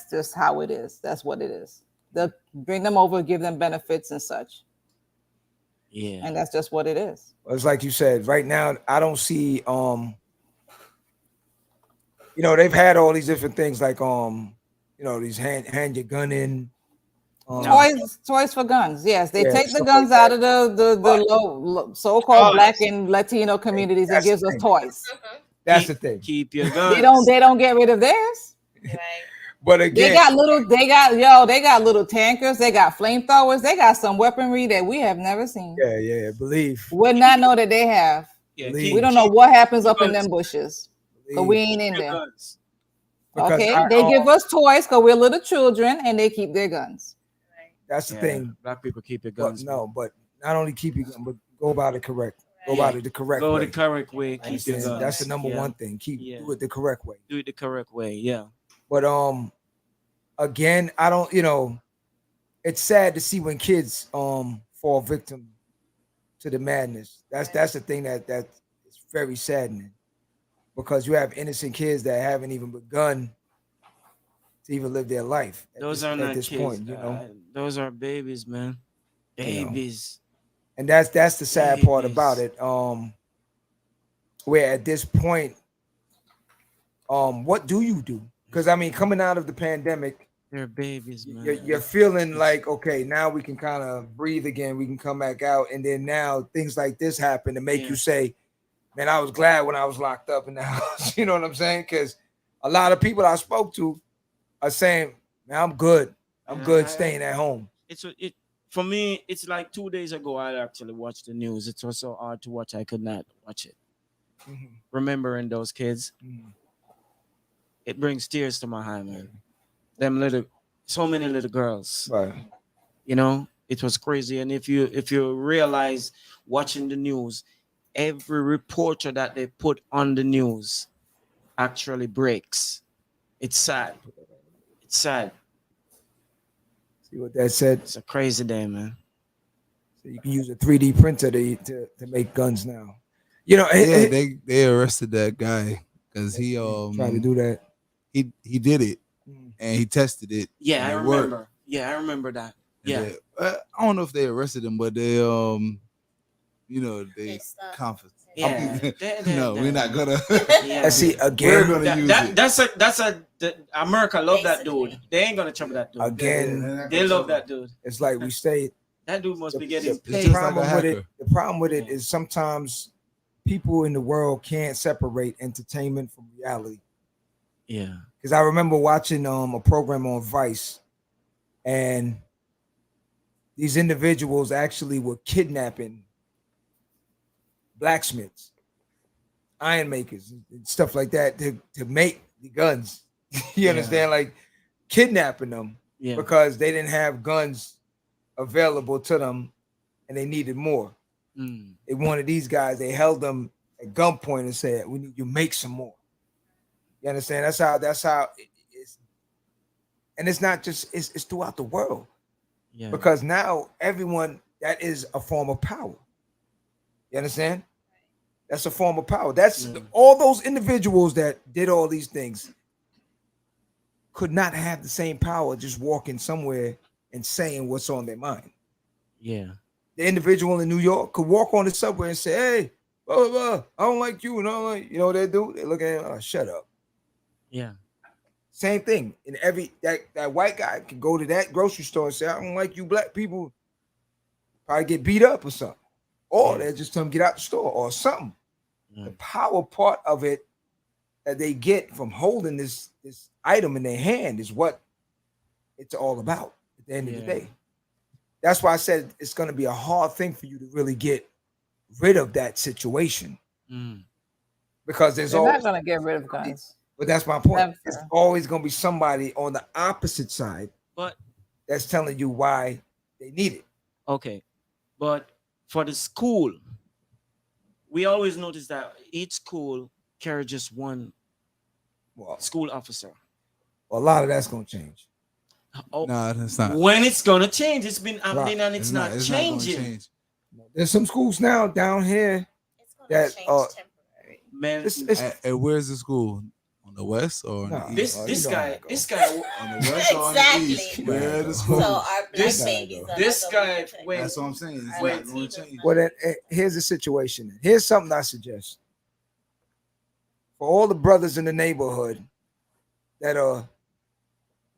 F: just how it is. That's what it is. They'll bring them over, give them benefits and such.
D: Yeah.
F: And that's just what it is.
C: It's like you said, right now, I don't see, they've had all these different things like, these hand your gun in.
F: Toys for guns. Yes. They take the guns out of the low, so-called Black and Latino communities and gives us toys.
C: That's the thing.
D: Keep your guns.
F: They don't get rid of theirs.
E: Right.
C: But again,
F: they got little tankers, they got flamethrowers, they got some weaponry that we have never seen.
C: Yeah, believe.
F: Would not know that they have. Yeah, we don't know what happens up in them bushes. Because we ain't in there. Okay, they give us toys because we're little children and they keep their guns.
C: That's the thing.
D: Black people keep your guns.
C: But not only keep your gun, but go about it correct. Go about it the correct way.
D: Go the correct way. Keep your guns.
C: That's the number one thing. Do it the correct way.
D: Do it the correct way. Yeah.
C: But again, I don't. It's sad to see when kids fall victim to the madness. That's the thing that is very saddening, because you have innocent kids that haven't even begun to even live their life.
D: Those are not kids. Those are babies, man. Babies.
C: And that's the sad part about it. Where at this point, what do you do? Because I mean, coming out of the pandemic,
D: they're babies, man.
C: You're feeling like, okay, now we can kind of breathe again. We can come back out, and then now things like this happen to make you say, "Man, I was glad when I was locked up in the house." You know what I'm saying? Because a lot of people I spoke to are saying, "Man, I'm good. I'm good staying at home."
D: For me, it's like 2 days ago, I actually watched the news. It was so hard to watch. I could not watch it. Mm-hmm. Remembering those kids, it brings tears to my eye, man. So many little girls.
C: Right.
D: It was crazy. And if you realize watching the news, every reporter that they put on the news actually breaks. It's sad. It's sad.
C: See what that said?
D: It's a crazy day, man.
C: So you can use a 3D printer to make guns now.
H: They arrested that guy because he
C: tried to do that.
H: He did it and he tested it.
D: Yeah, I remember. Worked. Yeah, I remember that. Yeah.
H: I don't know if they arrested him, but they confiscated.
D: Yeah.
H: No, we're not gonna.
C: See again.
H: We're gonna use it.
D: That's America love that dude. They ain't gonna trouble that dude.
C: Again,
D: they love that dude.
C: It's like we say.
D: That dude must be getting paid.
C: The problem with it is sometimes people in the world can't separate entertainment from reality.
D: Yeah.
C: Because I remember watching a program on Vice, and these individuals actually were kidnapping blacksmiths iron makers and stuff like that to make the guns. You understand? Like kidnapping them because they didn't have guns available to them and they needed more. They wanted these guys, they held them at gunpoint and said, we need you to make some more. You understand? That's how it is. And it's not just, it's throughout the world. Yeah. Because now everyone, that is a form of power. You understand? That's a form of power. That's all those individuals that did all these things could not have the same power just walking somewhere and saying what's on their mind. Yeah. The individual in New York could walk on the subway and say, hey, blah, blah, blah, I don't like you. And I don't like, you know what they do? They look at him, oh, shut up. Yeah. Same thing. And that white guy can go to that grocery store and say, I don't like you black people. Probably get beat up or something. Or they just tell him get out the store or something. The power part of it that they get from holding this item in their hand is what it's all about at the end of the day. That's why I said it's going to be a hard thing for you to really get rid of that situation. Because they're
F: not going to get rid of guns.
C: But that's my point. It's always going to be somebody on the opposite side that's telling you why they need it.
D: Okay. But for the school, we always notice that each school carries just one school officer.
C: Well, a lot of that's going to change.
H: No, that's not.
D: When it's going to change, it's been happening and it's not changing.
C: There's some schools now down here that
E: temporary.
D: Man,
H: and where's the school? On the west or on the east?
D: This guy
H: on the west or on the east? Where the school?
E: So our black babies
D: this guy.
H: That's what I'm saying. It's not going to change.
C: Well, here's the situation. Here's something I suggest for all the brothers in the neighborhood that are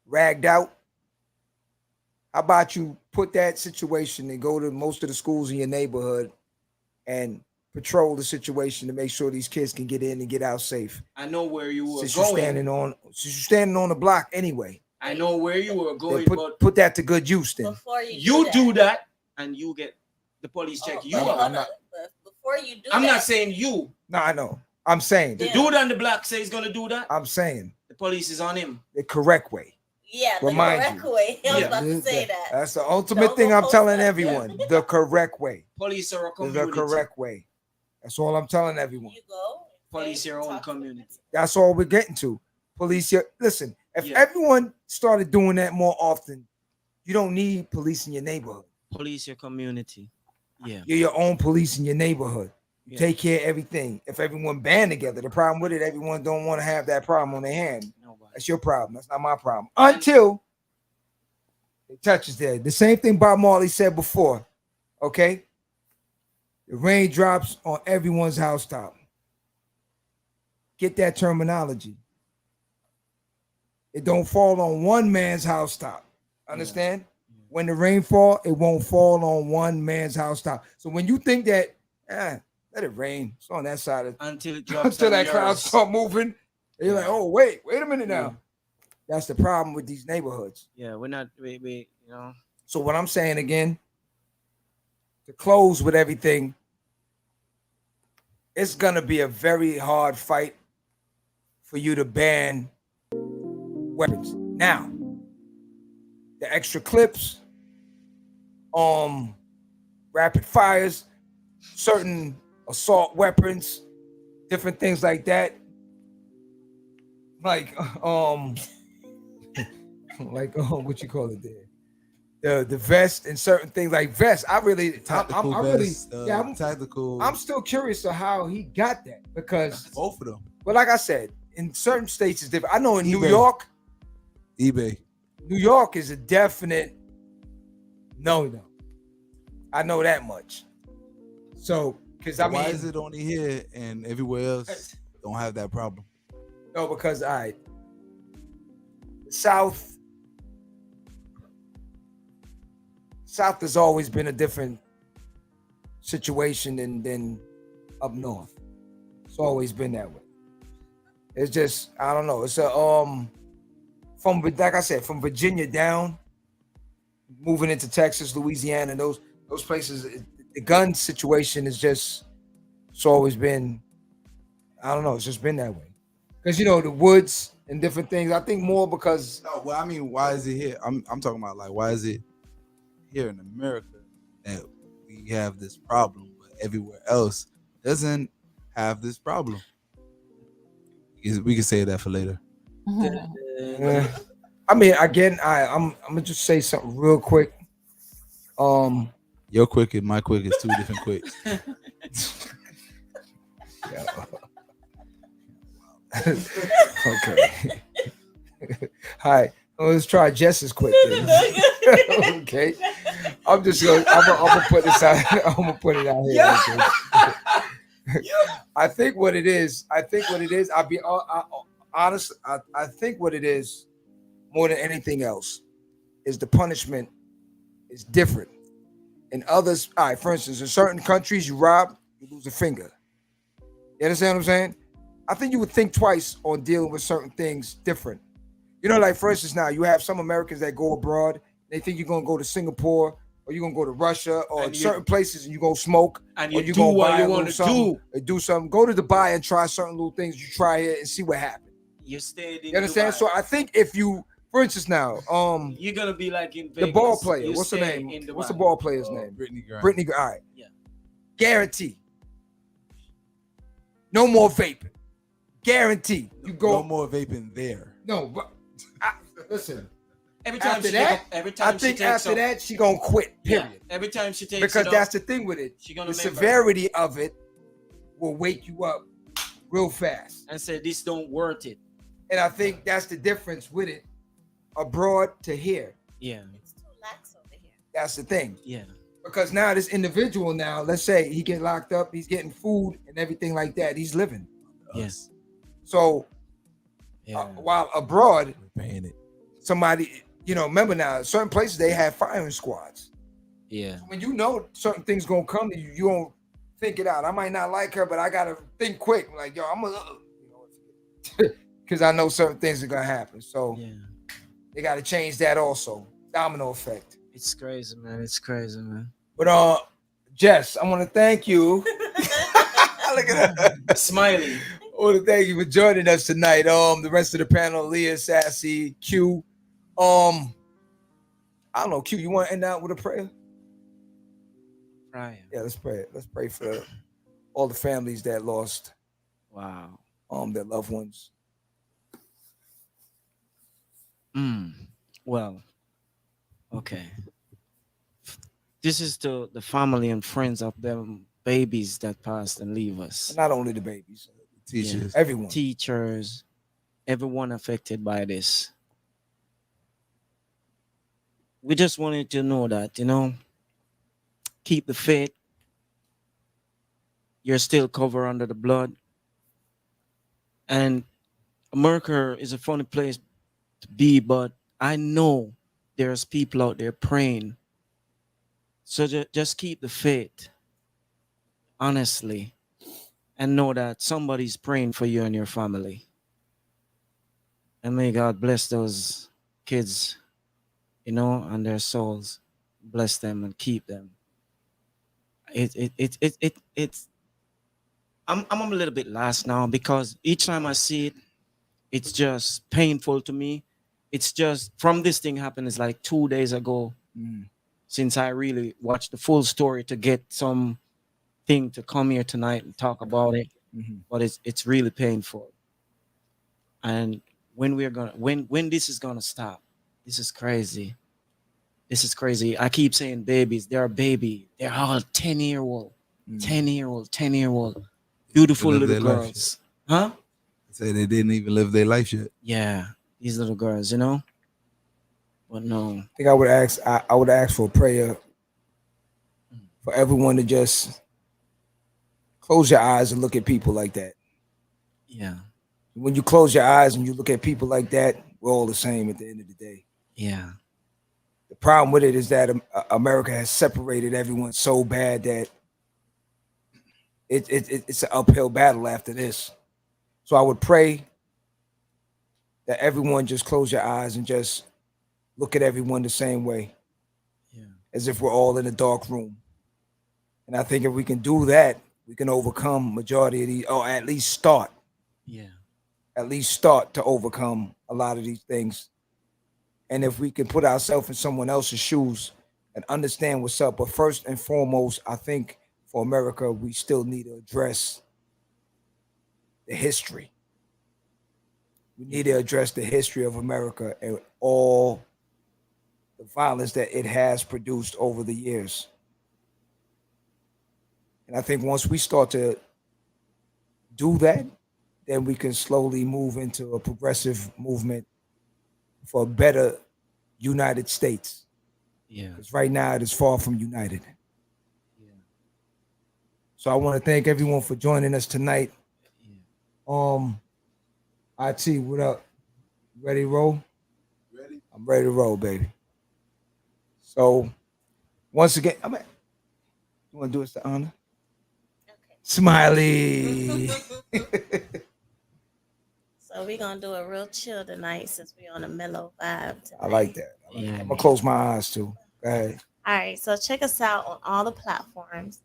C: ragged out. How about you put that situation and go to most of the schools in your neighborhood and patrol the situation to make sure these kids can get in and get out safe.
D: I know where you were
C: since
D: going.
C: You're standing on the block anyway.
D: I know where you were going.
C: Put that to good use then.
E: Before
D: you do that and you get the police check you out.
E: Before you do
D: I'm not saying you.
C: No, I know. I'm saying.
D: The dude on the block says he's going to do that.
C: I'm saying.
D: The police is on him.
C: The correct way.
E: Yeah, the correct way. I was about to say that.
C: That's the ultimate thing I'm telling everyone. The correct way.
D: Police are a community.
C: The correct way. That's all I'm telling everyone.
E: You go.
D: Police your own community.
C: That's all we're getting to. Police your listen. If everyone started doing that more often, you don't need police in your neighborhood.
D: Police your community. Yeah.
C: You're your own police in your neighborhood. You take care of everything. If everyone band together, the problem with it, everyone don't want to have that problem on their hand. That's your problem. That's not my problem. Until it touches there. The same thing Bob Marley said before. Okay? The rain drops on everyone's housetop. Get that terminology. It don't fall on one man's housetop. Understand? Yeah. When the rain fall, it won't fall on one man's housetop. So when you think that, let it rain. It's on that side of
D: until it drops
C: until that cloud start moving. And you're like, oh, wait a minute now. That's the problem with these neighborhoods.
D: Yeah, we're not, we you know.
C: So what I'm saying again, to close with everything, it's going to be a very hard fight for you to ban weapons. Now, the extra clips, rapid fires, certain assault weapons, different things like that. Like what you call it there? The vest and certain things like vests. Tactical. I'm still curious of how he got that because
H: both of them.
C: But like I said, in certain states it's different. I know in New York,
H: New
C: York is a definite no. I know that much. So, because
H: why is it only here and everywhere else don't have that problem?
C: No, because the South has always been a different situation than up north. It's always been that way. It's just, I don't know. It's from, like I said, from Virginia down, moving into Texas, Louisiana, and those places, the gun situation is just, it's always been I don't know. It's just been that way. Because the woods and different things. I think more because
H: No, well, I mean, why is it here? I'm talking about like why is it here in America that we have this problem, but everywhere else doesn't have this problem? We can say that for later.
C: I mean, again, I'm gonna just say something real quick.
H: Your quick and my quick is two different quicks.
C: Okay. All right. Let's try Jess's quick. Okay. I'm gonna put this out. I'm gonna put it out here. I think what it is. I'll be honest. I think what it is more than anything else is the punishment is different. In others, all right, for instance, in certain countries, you rob, you lose a finger. You understand what I'm saying? I think you would think twice on dealing with certain things different. Like for instance, now you have some Americans that go abroad. They think you're gonna go to Singapore or you're gonna go to Russia or certain places and you go smoke
D: and
C: or
D: you
C: you
D: do
C: gonna
D: what
C: buy
D: you
C: a
D: want
C: little
D: to
C: something,
D: do.
C: do something. Go to Dubai and try certain little things you try here and see what happens.
D: You stayed in
C: You understand?
D: Dubai.
C: So I think if you, for instance, now,
D: you're gonna be like in Vegas.
C: the ball player.
D: You
C: What's her
D: stay
C: name?
D: in Dubai.
C: What's the ball player's name?
H: Brittany Griner.
C: Brittany. All right.
D: Yeah.
C: Guarantee. No more vaping. Guarantee. You go.
H: No more vaping there.
C: No, but listen.
D: Every time
C: After
D: she
C: that,
D: I think
C: after that she gonna quit. Period.
D: Yeah, every time she takes
C: because
D: it
C: that's the thing with it.
D: she gonna
C: the
D: remember.
C: severity of it will wake you up real fast.
D: And say this don't worth it.
C: And I think that's the difference with it, abroad to here.
D: Yeah.
E: It's too lax over here.
C: That's the thing.
D: Yeah.
C: Because now this individual let's say he get locked up, he's getting food and everything like that. He's living.
D: Yes.
C: So while abroad,
H: we're paying it.
C: Somebody, remember now, certain places they have firing squads.
D: Yeah.
C: When certain things gonna come to you, you don't think it out. I might not like her, but I gotta think quick. Like, yo, I'm gonna, because I know certain things are gonna happen. So they gotta change that also. Domino effect.
D: It's crazy, man. It's crazy, man.
C: But Jess, I want to thank you. Look at that.
D: Smiley.
C: I want to thank you for joining us tonight. The rest of the panel, Leah, Sassy, Q. I don't know, Q, you want to end out with a prayer?
D: Right.
C: Yeah, let's pray. Let's pray for all the families that lost their loved ones.
D: Well, okay. This is to the family and friends of them babies that passed and leave us.
C: Not only the babies,
H: teachers,
C: everyone.
D: Teachers, everyone affected by this. We just wanted to know that, keep the faith. You're still covered under the blood. And America is a funny place to be, but I know there's people out there praying. So just keep the faith, honestly, and know that somebody's praying for you and your family. And may God bless those kids, and their souls. Bless them and keep them. I'm a little bit lost now because each time I see it, it's just painful to me. It's just from this thing happened is like 2 days ago since I really watched the full story to get some thing to come here tonight and talk about it. But it's really painful. And when this is gonna stop? This is crazy. This is crazy. I keep saying babies. They're a baby. They're all 10-year-old, 10-year-old, beautiful little girls. Huh?
H: Say they didn't even live their life yet.
D: Yeah, these little girls, But no.
C: I think I would ask for a prayer for everyone to just close your eyes and look at people like that.
D: Yeah.
C: When you close your eyes and you look at people like that, we're all the same at the end of the day.
D: Yeah.
C: The problem with it is that America has separated everyone so bad that it's an uphill battle after this. So I would pray that everyone just close your eyes and just look at everyone the same way, as if we're all in a dark room. And I think if we can do that, we can overcome majority of these, or at least start.
D: Yeah.
C: At least start to overcome a lot of these things. And if we can put ourselves in someone else's shoes and understand what's up. But first and foremost, I think for America, we still need to address the history. We need to address the history of America and all the violence that it has produced over the years. And I think once we start to do that, then we can slowly move into a progressive movement for a better United States.
D: Yeah.
C: Because right now it is far from united.
D: Yeah.
C: So I want to thank everyone for joining us tonight. IT, what up? Ready to roll?
H: Ready?
C: I'm ready to roll, baby. So once again, you want to do us the honor? Okay. Smiley.
E: So we're gonna do a real chill tonight since we're on a mellow vibe tonight.
C: I like that. I'm gonna close my eyes too. Go ahead.
E: All right, so check us out on all the platforms: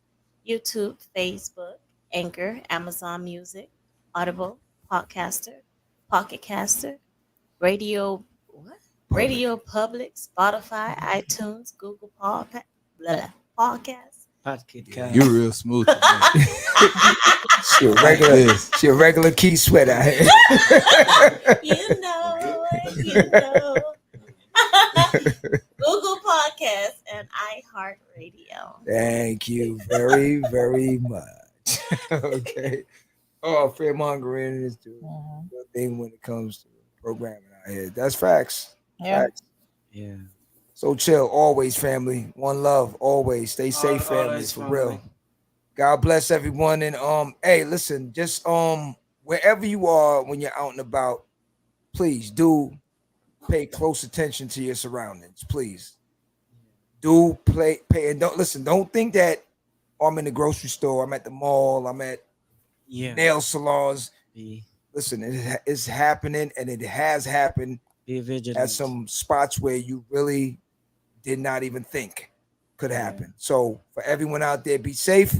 E: YouTube, Facebook, Anchor, Amazon Music, Audible, Podcaster, Pocket Caster, Radio Public, Spotify, iTunes, Google Podcast.
D: Podcast.
H: You're real smooth.
C: She a regular key sweat out here.
E: you know. Google Podcast and iHeartRadio.
C: Thank you very, very much. Okay. Oh, fear mongering is the thing when it comes to programming out here. That's facts.
F: Yeah.
C: Facts.
D: Yeah.
C: So chill, always, family. One love, always. Stay safe, family, for real. God bless everyone. And hey, listen, just wherever you are when you're out and about, please do pay close attention to your surroundings. Please. Do pay and don't think that I'm in the grocery store, I'm at the mall, I'm at nail salons. Listen, it's happening, and it has happened at some spots where you really did not even think could happen. So for everyone out there, be safe,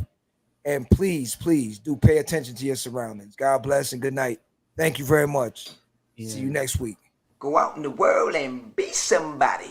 C: and please do pay attention to your surroundings. God bless and good night. Thank you very much. See you next week. Go out in the world and be somebody.